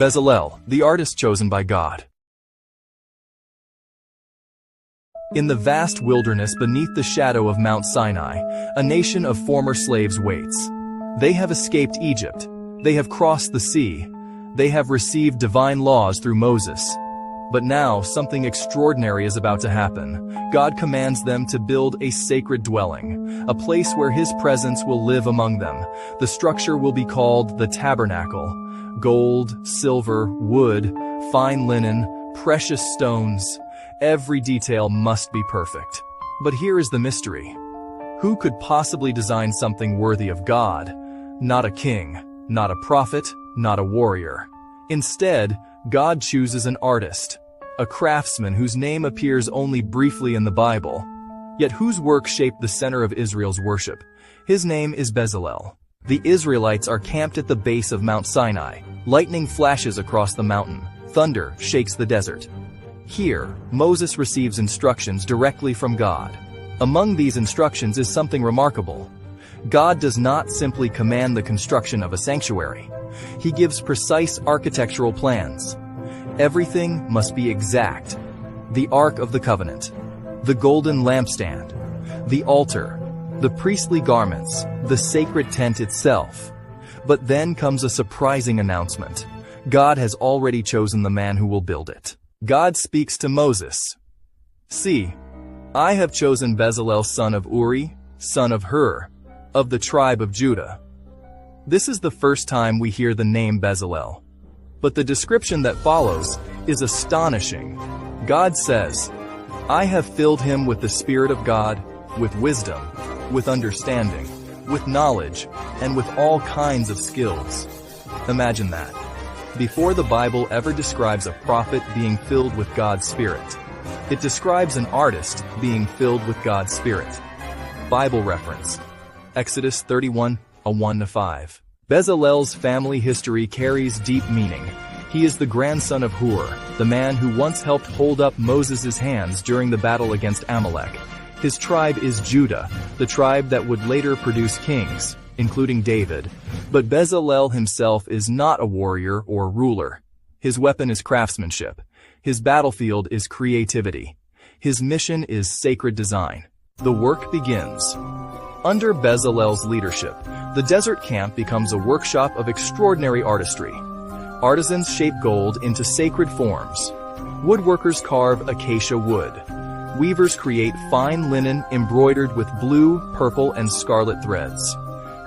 Bezalel, the artist chosen by God. In the vast wilderness beneath the shadow of Mount Sinai, a nation of former slaves waits. They have escaped Egypt. They have crossed the sea. They have received divine laws through Moses. But now something extraordinary is about to happen. God commands them to build a sacred dwelling, a place where His presence will live among them. The structure will be called the Tabernacle. Gold, silver, wood, fine linen, precious stones. Every detail must be perfect. But here is the mystery. Who could possibly design something worthy of God? Not a king, not a prophet, not a warrior. Instead, God chooses an artist, a craftsman whose name appears only briefly in the Bible, yet whose work shaped the center of Israel's worship. His name is Bezalel. The Israelites are camped at the base of Mount Sinai. Lightning flashes across the mountain. Thunder shakes the desert. Here, Moses receives instructions directly from God. Among these instructions is something remarkable. God does not simply command the construction of a sanctuary. He gives precise architectural plans. Everything must be exact. The Ark of the Covenant, the golden lampstand, the altar, the priestly garments, the sacred tent itself. But then comes a surprising announcement. God has already chosen the man who will build it. God speaks to Moses. "See, I have chosen Bezalel son of Uri, son of Hur, of the tribe of Judah." This is the first time we hear the name Bezalel. But the description that follows is astonishing. God says, "I have filled him with the Spirit of God, with wisdom, with understanding, with knowledge, and with all kinds of skills." Imagine that. Before the Bible ever describes a prophet being filled with God's Spirit, it describes an artist being filled with God's Spirit. Bible reference: Exodus 31, 1-5. Bezalel's family history carries deep meaning. He is the grandson of Hur, the man who once helped hold up Moses' hands during the battle against Amalek. His tribe is Judah, the tribe that would later produce kings, including David. But Bezalel himself is not a warrior or ruler. His weapon is craftsmanship. His battlefield is creativity. His mission is sacred design. The work begins. Under Bezalel's leadership, the desert camp becomes a workshop of extraordinary artistry. Artisans shape gold into sacred forms. Woodworkers carve acacia wood. Weavers create fine linen embroidered with blue, purple, and scarlet threads.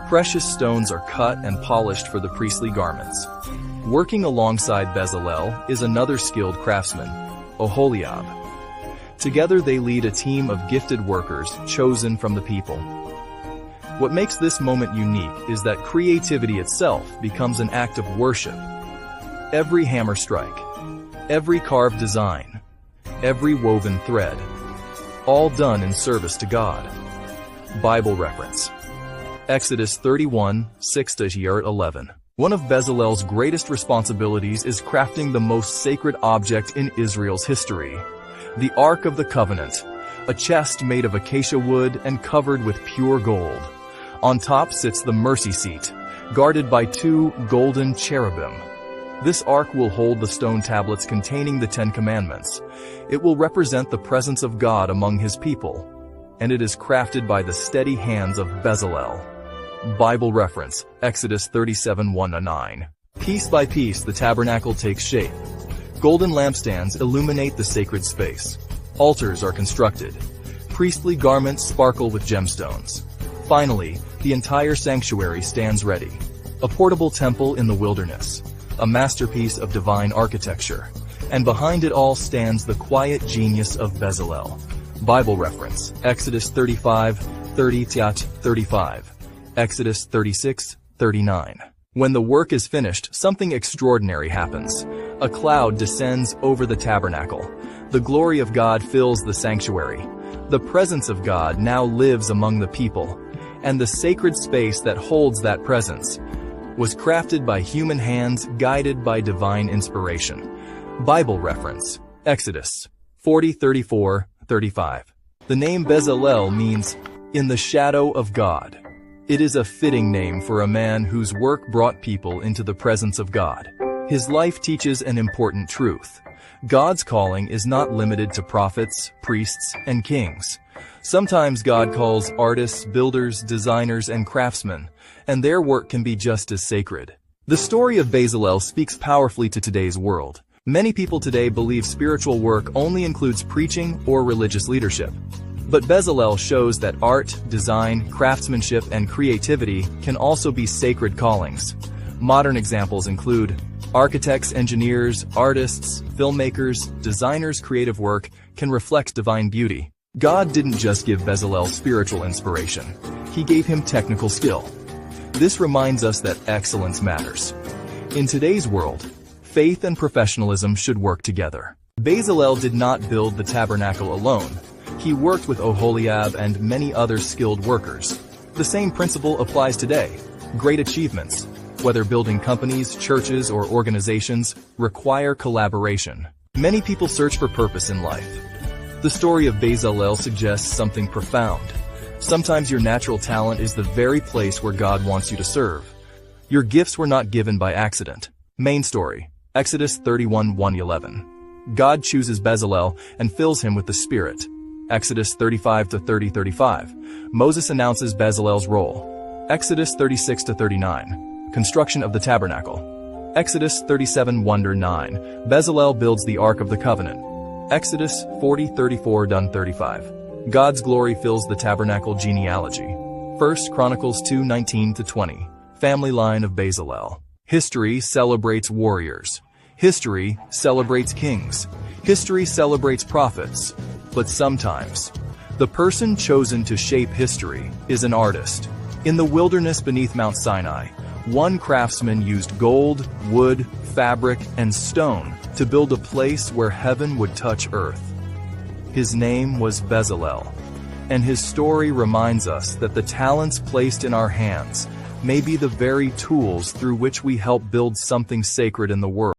Precious stones are cut and polished for the priestly garments. Working alongside Bezalel is another skilled craftsman, Oholiab. Together they lead a team of gifted workers chosen from the people. What makes this moment unique is that creativity itself becomes an act of worship. Every hammer strike, every carved design, every woven thread, all done in service to God. Bible reference: Exodus 31, 6-11. One of Bezalel's greatest responsibilities is crafting the most sacred object in Israel's history, the Ark of the Covenant, a chest made of acacia wood and covered with pure gold. On top sits the mercy seat, guarded by two golden cherubim. This ark will hold the stone tablets containing the Ten Commandments. It will represent the presence of God among His people, and it is crafted by the steady hands of Bezalel. Bible reference: Exodus 37, 1-9. Piece by piece, the tabernacle takes shape. Golden lampstands illuminate the sacred space. Altars are constructed. Priestly garments sparkle with gemstones. Finally, the entire sanctuary stands ready. A portable temple in the wilderness, a masterpiece of divine architecture. And behind it all stands the quiet genius of Bezalel. Bible reference: Exodus 35, 30-35. Exodus 36, 39. When the work is finished, something extraordinary happens. A cloud descends over the tabernacle. The glory of God fills the sanctuary. The presence of God now lives among the people, and the sacred space that holds that presence was crafted by human hands guided by divine inspiration. Bible reference: Exodus 40, 34, 35. The name Bezalel means "in the shadow of God." It is a fitting name for a man whose work brought people into the presence of God. His life teaches an important truth. God's calling is not limited to prophets, priests, and kings. Sometimes God calls artists, builders, designers, and craftsmen, and their work can be just as sacred. The story of Bezalel speaks powerfully to today's world. Many people today believe spiritual work only includes preaching or religious leadership. But Bezalel shows that art, design, craftsmanship, and creativity can also be sacred callings. Modern examples include architects, engineers, artists, filmmakers, designers. Creative work can reflect divine beauty. God didn't just give Bezalel spiritual inspiration. He gave him technical skill. This reminds us that excellence matters. In today's world, faith and professionalism should work together. Bezalel did not build the tabernacle alone. He worked with Oholiab and many other skilled workers. The same principle applies today. Great achievements, whether building companies, churches, or organizations, require collaboration. Many people search for purpose in life. The story of Bezalel suggests something profound. Sometimes your natural talent is the very place where God wants you to serve. Your gifts were not given by accident. Main story, Exodus 31:1-11. God chooses Bezalel and fills him with the Spirit. Exodus 35-30-35. Moses announces Bezalel's role. Exodus 36-39. Construction of the Tabernacle. Exodus 37:1-9. Bezalel builds the Ark of the Covenant. Exodus 40:34-35. God's glory fills the tabernacle. Genealogy. 1 Chronicles 2:19-20. Family line of Bezalel. History celebrates warriors. History celebrates kings. History celebrates prophets. But sometimes, the person chosen to shape history is an artist. In the wilderness beneath Mount Sinai, one craftsman used gold, wood, fabric, and stone to build a place where heaven would touch earth. His name was Bezalel, and his story reminds us that the talents placed in our hands may be the very tools through which we help build something sacred in the world.